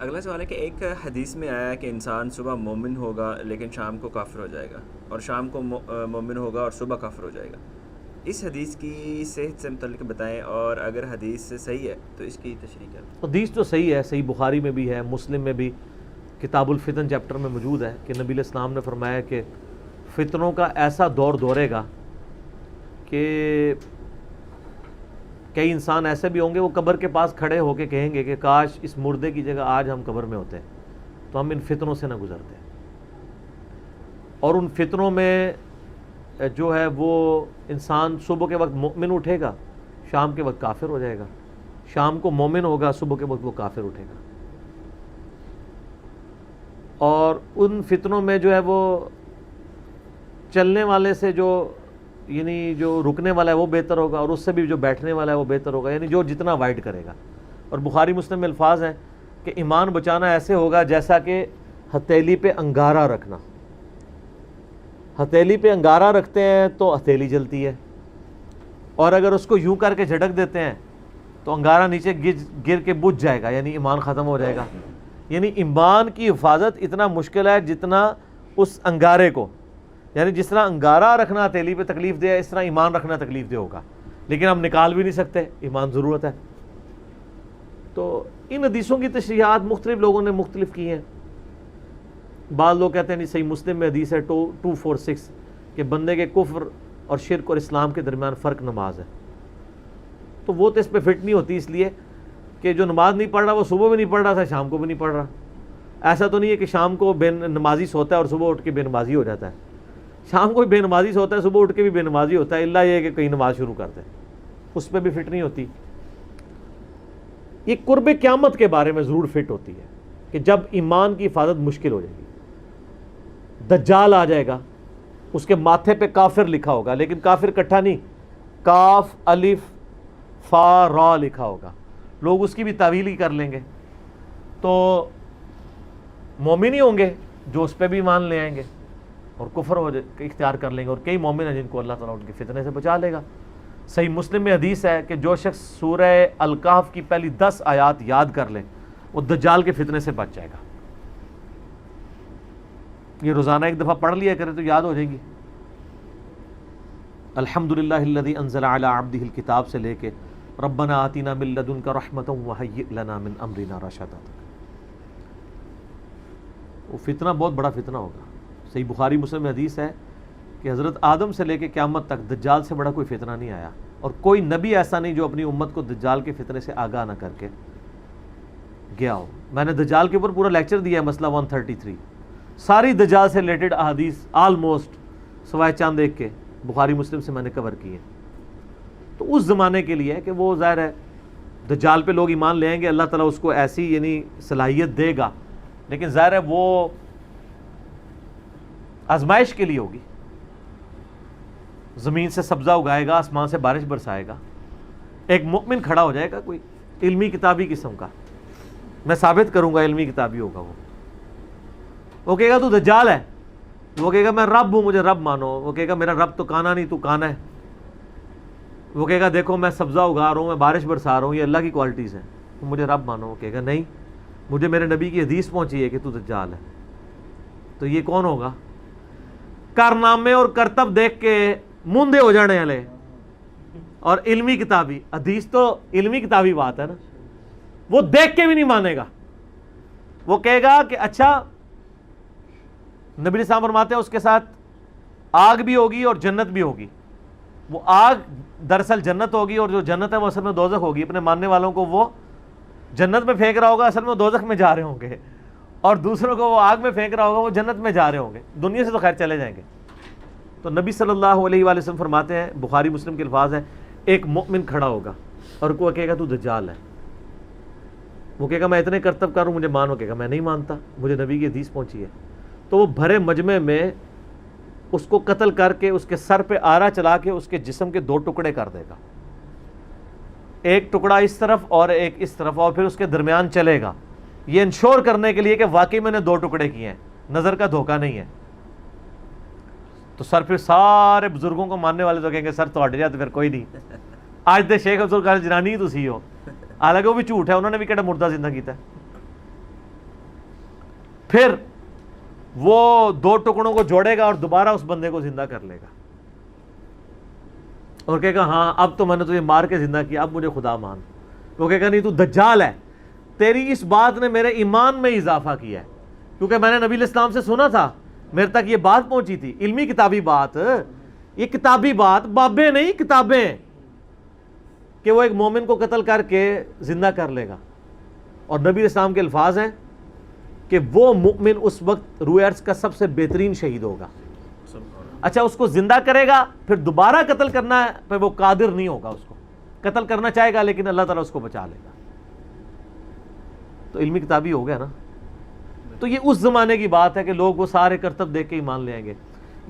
اگلا سوال ہے کہ ایک حدیث میں آیا ہے کہ انسان صبح مومن ہوگا لیکن شام کو کافر ہو جائے گا، اور شام کو مومن ہوگا اور صبح کافر ہو جائے گا۔ اس حدیث کی صحت سے متعلق بتائیں، اور اگر حدیث صحیح ہے تو اس کی تشریح کریں۔ حدیث تو صحیح ہے، صحیح بخاری میں بھی ہے، مسلم میں بھی کتاب الفتن چیپٹر میں موجود ہے کہ نبی علیہ السلام نے فرمایا کہ فتنوں کا ایسا دور دورے گا کہ کئی انسان ایسے بھی ہوں گے وہ قبر کے پاس کھڑے ہو کے کہیں گے کہ کاش اس مردے کی جگہ آج ہم قبر میں ہوتے تو ہم ان فتنوں سے نہ گزرتے۔ اور ان فتنوں میں جو ہے وہ انسان صبح کے وقت مومن اٹھے گا، شام کے وقت کافر ہو جائے گا، شام کو مومن ہوگا، صبح کے وقت وہ کافر اٹھے گا۔ اور ان فتنوں میں جو ہے وہ چلنے والے سے جو یعنی جو رکنے والا ہے وہ بہتر ہوگا، اور اس سے بھی جو بیٹھنے والا ہے وہ بہتر ہوگا، یعنی جو جتنا وائڈ کرے گا۔ اور بخاری مسلم میں الفاظ ہیں کہ ایمان بچانا ایسے ہوگا جیسا کہ ہتھیلی پہ انگارہ رکھنا۔ ہتھیلی پہ انگارہ رکھتے ہیں تو ہتھیلی جلتی ہے، اور اگر اس کو یوں کر کے جھٹک دیتے ہیں تو انگارہ نیچے گر کے بجھ جائے گا، یعنی ایمان ختم ہو جائے گا۔ یعنی ایمان کی حفاظت اتنا مشکل ہے جتنا اس انگارے کو، یعنی جس طرح انگارہ رکھنا ہتھیلی پہ تکلیف دے، اس طرح ایمان رکھنا تکلیف دہ ہوگا، لیکن ہم نکال بھی نہیں سکتے، ایمان ضرورت ہے۔ تو ان حدیثوں کی تشریحات مختلف لوگوں نے مختلف کی ہیں۔ بعض لوگ کہتے ہیں صحیح مسلم میں حدیث ہے 246 کہ بندے کے کفر اور شرک اور اسلام کے درمیان فرق نماز ہے۔ تو وہ تو اس پہ فٹ نہیں ہوتی، اس لیے کہ جو نماز نہیں پڑھ رہا وہ صبح بھی نہیں پڑھ رہا تھا، شام کو بھی نہیں پڑھ رہا۔ ایسا تو نہیں ہے کہ شام کو بے نمازی سوتا ہے اور صبح اٹھ کے بے نمازی ہو جاتا ہے۔ شام کو بھی بے نمازی سوتا ہے، صبح اٹھ کے بھی بے نمازی ہوتا ہے، اللہ یہ کہ کہیں نماز شروع کر دے، اس پہ بھی فٹ نہیں ہوتی۔ یہ قرب قیامت کے بارے میں ضرور فٹ ہوتی ہے کہ جب ایمان کی حفاظت مشکل ہو جائے گی، دجال آ جائے گا، اس کے ماتھے پہ کافر لکھا ہوگا، لیکن کافر کٹھا نہیں، کاف الف فا را لکھا ہوگا، لوگ اس کی بھی تعویل ہی کر لیں گے، تو مومن ہی ہوں گے جو اس پہ بھی ایمان لے آئیں گے اور کفر اختیار کر لیں گے، اور کئی مومن ہیں جن کو اللہ تعالیٰ ان کے فتنے سے بچا لے گا۔ صحیح مسلم میں حدیث ہے کہ جو شخص سورہ الکہف کی پہلی 10 آیات یاد کر لے وہ دجال کے فتنے سے بچ جائے گا۔ یہ روزانہ ایک دفعہ پڑھ لیا کرے تو یاد ہو جائے گی۔ الحمدللہ الذی انزل علی عبدہ الکتاب سے لے کے ربنا آتنا من لدنک رحمۃ وہیئ لنا من امرنا رشدا تک۔ وہ فتنہ بہت بڑا فتنہ ہوگا۔ صحیح بخاری مسلم میں حدیث ہے کہ حضرت آدم سے لے کے قیامت تک دجال سے بڑا کوئی فتنہ نہیں آیا، اور کوئی نبی ایسا نہیں جو اپنی امت کو دجال کے فتنے سے آگاہ نہ کر کے گیا ہو۔ میں نے دجال کے اوپر پورا لیکچر دیا ہے، مسئلہ 133، ساری دجال سے ریلیٹڈ احادیث آلموسٹ سوائے چاند ایک کے بخاری مسلم سے میں نے کور کی ہے۔ تو اس زمانے کے لیے ہے کہ وہ ظاہر ہے دجال پہ لوگ ایمان لے آئیں گے، اللہ تعالیٰ اس کو ایسی یعنی صلاحیت دے گا، لیکن ظاہر ہے وہ آزمائش کے لیے ہوگی۔ زمین سے سبزہ اگائے گا، آسمان سے بارش برسائے گا، ایک مؤمن کھڑا ہو جائے گا کوئی علمی کتابی قسم کا، میں ثابت کروں گا علمی کتابی ہوگا، وہ کہے گا تو دجال ہے، وہ کہے گا میں رب ہوں مجھے رب مانو، وہ کہے گا میرا رب تو کانا نہیں تو کانا ہے، وہ کہے گا دیکھو میں سبزہ اگا رہا ہوں، میں بارش برسا رہا ہوں، یہ اللہ کی کوالٹیز ہیں، مجھے رب مانو۔ وہ کہے گا نہیں، مجھے میرے نبی کی حدیث پہنچی ہے کہ تو دجال ہے۔ تو یہ کون ہوگا؟ کارنامے اور کرتب دیکھ کے موندے ہو جانے والے اور علمی کتابی، حدیث تو علمی کتابی بات ہے نا، وہ دیکھ کے بھی نہیں مانے گا، وہ کہے گا کہ اچھا نبی علیہ السلام فرماتے ہیں اس کے ساتھ آگ بھی ہوگی اور جنت بھی ہوگی، وہ آگ دراصل جنت ہوگی اور جو جنت ہے وہ اصل میں دوزخ ہوگی، اپنے ماننے والوں کو وہ جنت میں پھینک رہا ہوگا، اصل میں وہ دوزخ میں جا رہے ہوں گے، اور دوسروں کو وہ آگ میں پھینک رہا ہوگا، وہ جنت میں جا رہے ہوں گے، دنیا سے تو خیر چلے جائیں گے۔ تو نبی صلی اللہ علیہ وآلہ وسلم فرماتے ہیں، بخاری مسلم کے الفاظ ہیں، ایک مؤمن کھڑا ہوگا اور کوئی کہے گا تو دجال ہے، وہ کہے گا میں اتنے کرتب کروں مجھے مانو، کہے گا میں نہیں مانتا، مجھے نبی کی حدیث پہنچی ہے۔ تو وہ بھرے مجمع میں اس کو قتل کر کے اس کے سر پہ آرا چلا کے اس کے جسم کے 2 ٹکڑے کر دے گا، ایک ٹکڑا اس طرف اور ایک اس طرف، اور پھر اس کے درمیان چلے گا، یہ انشور کرنے کے لیے کہ واقعی میں نے 2 ٹکڑے کیے ہیں، نظر کا دھوکہ نہیں ہے۔ تو سر پھر سارے بزرگوں کو ماننے والے تو کہیں گے سر تھوڑے جا تو پھر کوئی نہیں، آج دے شیخ افضل قادر جیلانی ہی تو سی ہو، حالانکہ وہ بھی جھوٹ ہے، انہوں نے بھی کہڑا مردہ زندہ کیتا ہے۔ پھر وہ 2 ٹکڑوں کو جوڑے گا اور دوبارہ اس بندے کو زندہ کر لے گا اور کہے گا ہاں اب تو میں نے تجھے مار کے زندہ کیا، اب مجھے خدا مان۔ وہ کہے گا نہیں تو دجال ہے، تیری اس بات نے میرے ایمان میں اضافہ کیا ہے، کیونکہ میں نے نبی علیہ السلام سے سنا تھا، میرے تک یہ بات پہنچی تھی، علمی کتابی بات، یہ کتابی بات، بابیں نہیں کتابیں، کہ وہ ایک مومن کو قتل کر کے زندہ کر لے گا۔ اور نبی علیہ السلام کے الفاظ ہیں کہ وہ مومن اس وقت روئے ارض کا سب سے بہترین شہید ہوگا۔ اچھا اس کو زندہ کرے گا، پھر دوبارہ قتل کرنا ہے پہ وہ قادر نہیں ہوگا، اس کو قتل کرنا چاہے گا لیکن اللہ تعالیٰ اس کو بچا لے گا۔ تو علمی کتابی ہو گیا نا۔ تو یہ اس زمانے کی بات ہے کہ لوگ وہ سارے کرتب دیکھ کے ہی مان لیں گے۔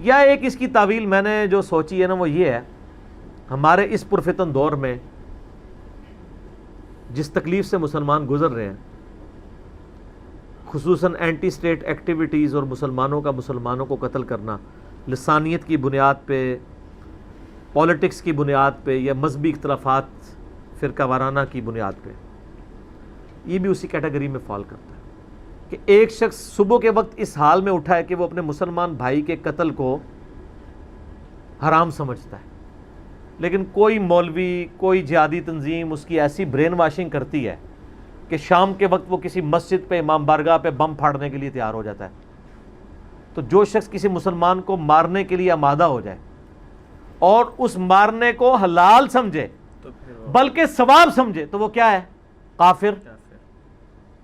یا ایک اس کی تعویل میں نے جو سوچی ہے نا وہ یہ ہے، ہمارے اس پرفتن دور میں جس تکلیف سے مسلمان گزر رہے ہیں، خصوصاً اینٹی اسٹیٹ ایکٹیویٹیز اور مسلمانوں کو قتل کرنا لسانیت کی بنیاد پہ، پولیٹکس کی بنیاد پہ، یا مذہبی اختلافات فرقہ وارانہ کی بنیاد پہ، یہ بھی اسی کیٹیگری میں فال کرتا ہے کہ ایک شخص صبح کے وقت اس حال میں اٹھا ہے کہ وہ اپنے مسلمان بھائی کے قتل کو حرام سمجھتا ہے، لیکن کوئی مولوی، کوئی جہادی تنظیم اس کی ایسی برین واشنگ کرتی ہے کہ شام کے وقت وہ کسی مسجد پہ، امام بارگاہ پہ بم پھاڑنے کے لیے تیار ہو جاتا ہے۔ تو جو شخص کسی مسلمان کو مارنے کے لیے آمادہ ہو جائے اور اس مارنے کو حلال سمجھے بلکہ ثواب سمجھے تو وہ کیا ہے؟ کافر۔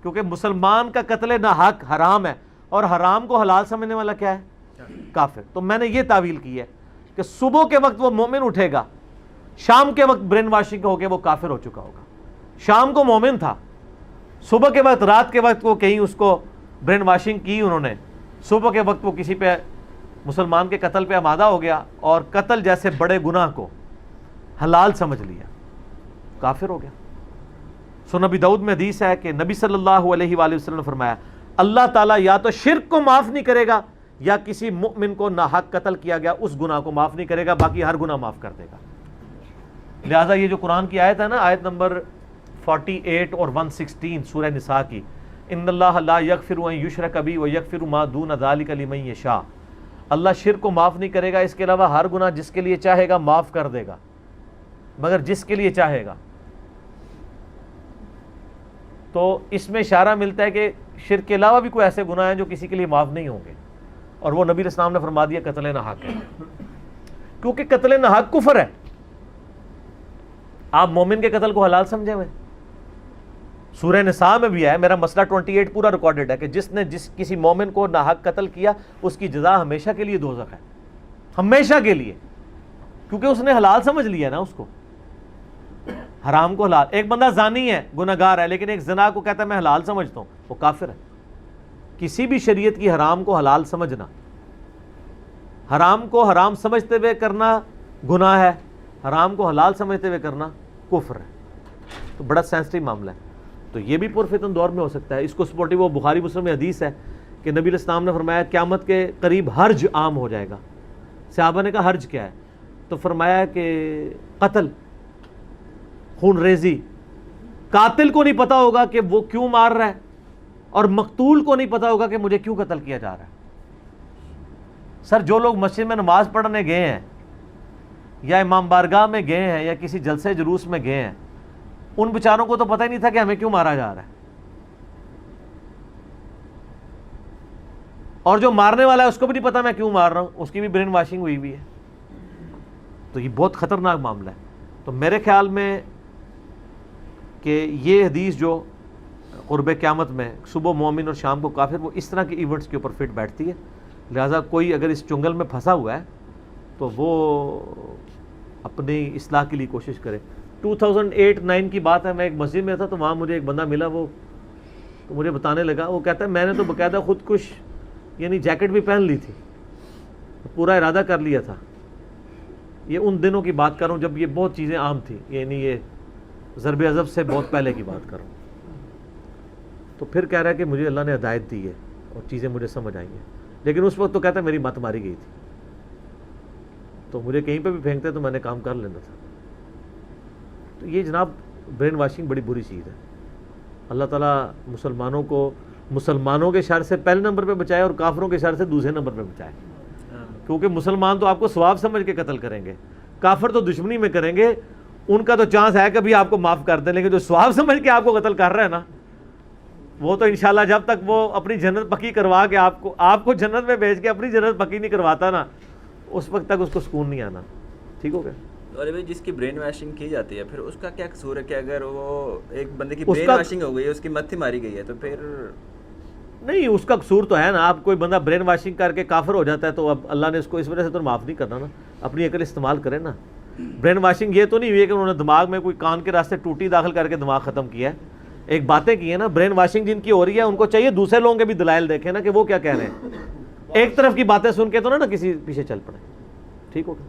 کیونکہ مسلمان کا قتل ناحق حرام ہے اور حرام کو حلال سمجھنے والا کیا ہے؟ کافر۔ تو میں نے یہ تعویل کی ہے کہ صبح کے وقت وہ مومن اٹھے گا، شام کے وقت برین واشنگ ہو کے وہ کافر ہو چکا ہوگا۔ شام کو مومن تھا، صبح کے وقت، رات کے وقت وہ کہیں اس کو برین واشنگ کی انہوں نے، صبح کے وقت وہ کسی پہ مسلمان کے قتل پہ آمادہ ہو گیا اور قتل جیسے بڑے گناہ کو حلال سمجھ لیا، کافر ہو گیا۔ سو نبی داؤد میں حدیث ہے کہ نبی صلی اللہ علیہ وآلہ وسلم نے فرمایا اللہ تعالیٰ یا تو شرک کو معاف نہیں کرے گا یا کسی مؤمن کو ناحق قتل کیا گیا اس گناہ کو معاف نہیں کرے گا، باقی ہر گناہ معاف کر دے گا۔ لہٰذا یہ جو قرآن کی آیت ہے نا، آیت نمبر 48 اور 116 سورہ نساء کی، ان اللہ لا یغفر ان یشرک بہ ویغفر ما دون ذلک لمن یشاء، اللہ شرک کو معاف نہیں کرے گا، اس کے علاوہ ہر گناہ جس کے لیے چاہے گا معاف کر دے گا، مگر جس کے لیے چاہے گا۔ تو اس میں اشارہ ملتا ہے کہ شرک کے علاوہ بھی کوئی ایسے گناہ ہیں جو کسی کے لیے معاف نہیں ہوں گے، اور وہ نبی علیہ السلام نے فرما دیا قتل ناحق ہے، کیونکہ قتل ناحق کفر ہے۔ آپ مومن کے قتل کو حلال سمجھے ہوئے، سورہ نساء میں بھی ہے، میرا مسئلہ 28 پورا ریکارڈڈ ہے کہ جس نے کسی مومن کو ناحق قتل کیا اس کی جزا ہمیشہ کے لیے دوزخ ہے، ہمیشہ کے لیے، کیونکہ اس نے حلال سمجھ لیا نا اس کو، حرام کو حلال۔ ایک بندہ زانی ہے، گناہگار ہے، لیکن ایک زنا کو کہتا ہے میں حلال سمجھتا ہوں، وہ کافر ہے۔ کسی بھی شریعت کی حرام کو حلال سمجھنا، حرام کو حرام سمجھتے ہوئے کرنا گناہ ہے، حرام کو حلال سمجھتے ہوئے کرنا کفر ہے۔ تو بڑا سینسٹیو معاملہ ہے۔ تو یہ بھی پرفتن دور میں ہو سکتا ہے۔ اس کو سپورٹیو وہ بخاری مسلم میں حدیث ہے کہ نبی علیہ السلام نے فرمایا قیامت کے قریب حرج عام ہو جائے گا۔ صحابہ نے کہا حرج کیا ہے؟ تو فرمایا کہ قتل، خون ریزی۔ قاتل کو نہیں پتا ہوگا کہ وہ کیوں مار رہا ہے، اور مقتول کو نہیں پتا ہوگا کہ مجھے کیوں قتل کیا جا رہا ہے۔ سر جو لوگ مسجد میں نماز پڑھنے گئے ہیں یا امام بارگاہ میں گئے ہیں یا کسی جلسے جلوس میں گئے ہیں، ان بیچاروں کو تو پتہ ہی نہیں تھا کہ ہمیں کیوں مارا جا رہا ہے، اور جو مارنے والا ہے اس کو بھی نہیں پتا میں کیوں مار رہا ہوں، اس کی بھی برین واشنگ ہوئی ہوئی ہے۔ تو یہ بہت خطرناک معاملہ ہے۔ تو میرے خیال میں کہ یہ حدیث جو قرب قیامت میں صبح مومن اور شام کو کافر، وہ اس طرح کے ایونٹس کے اوپر فٹ بیٹھتی ہے۔ لہٰذا کوئی اگر اس چنگل میں پھنسا ہوا ہے تو وہ اپنی اصلاح کے لیے کوشش کرے۔ 2008-9 کی بات ہے، میں ایک مسجد میں تھا تو وہاں مجھے ایک بندہ ملا، وہ تو مجھے بتانے لگا، وہ کہتا ہے میں نے تو باقاعدہ خودکش یعنی جیکٹ بھی پہن لی تھی، پورا ارادہ کر لیا تھا۔ یہ ان دنوں کی بات کر رہا ہوں جب یہ بہت چیزیں عام تھیں، یعنی یہ ضرب عضب سے بہت پہلے کی بات کر رہا ہوں۔ تو پھر کہہ رہا ہے کہ مجھے اللہ نے ہدایت دی ہے اور چیزیں مجھے سمجھ آئی ہیں، لیکن اس وقت تو کہتا ہے میری مت ماری گئی تھی، تو مجھے کہیں پہ بھی پھینکتے تو میں نے کام کر لینا تھا۔ تو یہ جناب برین واشنگ بڑی بری چیز ہے۔ اللہ تعالیٰ مسلمانوں کو مسلمانوں کے شر سے پہلے نمبر پہ بچائے اور کافروں کے شر سے دوسرے نمبر پہ بچائے. کیونکہ مسلمان تو آپ کو ثواب سمجھ کے قتل کریں گے, کافر تو دشمنی میں کریں گے, ان کا تو چانس ہے کہ بھی آپ کو معاف کر دیں, لیکن جو ثواب سمجھ کے آپ کو قتل کر رہا ہے نا, وہ تو انشاءاللہ جب تک وہ اپنی جنت پکی کروا کے آپ کو جنت میں بھیج کے اپنی جنت پکی نہیں کرواتا نا, اس وقت تک اس کو سکون نہیں آنا. ٹھیک ہو گیا. اور بھائی جس کی برین واشنگ کی جاتی ہے پھر اس کا کیا قصور ہے کہ اگر وہ ایک بندے کی برین واشنگ ہو گئی ہے, اس کی مت ہی ماری گئی ہے, تو پھر نہیں, اس کا قصور تو ہے نا. آپ کوئی بندہ برین واشنگ کر کے کافر ہو جاتا ہے تو اب اللہ نے اس کو اس وجہ سے تو معاف نہیں کرنا نا. اپنی عقل استعمال کریں نا. برین واشنگ یہ تو نہیں ہوئی ہے کہ انہوں نے دماغ میں کوئی کان کے راستے ٹوٹی داخل کر کے دماغ ختم کیا ہے. ایک باتیں کی ہیں نا. برین واشنگ جن کی ہو رہی ہے ان کو چاہیے دوسرے لوگوں کے بھی دلائل دیکھیں نا کہ وہ کیا کہہ رہے ہیں. ایک طرف کی باتیں سن کے تو نا کسی پیچھے چل پڑے. ٹھیک ہوگا.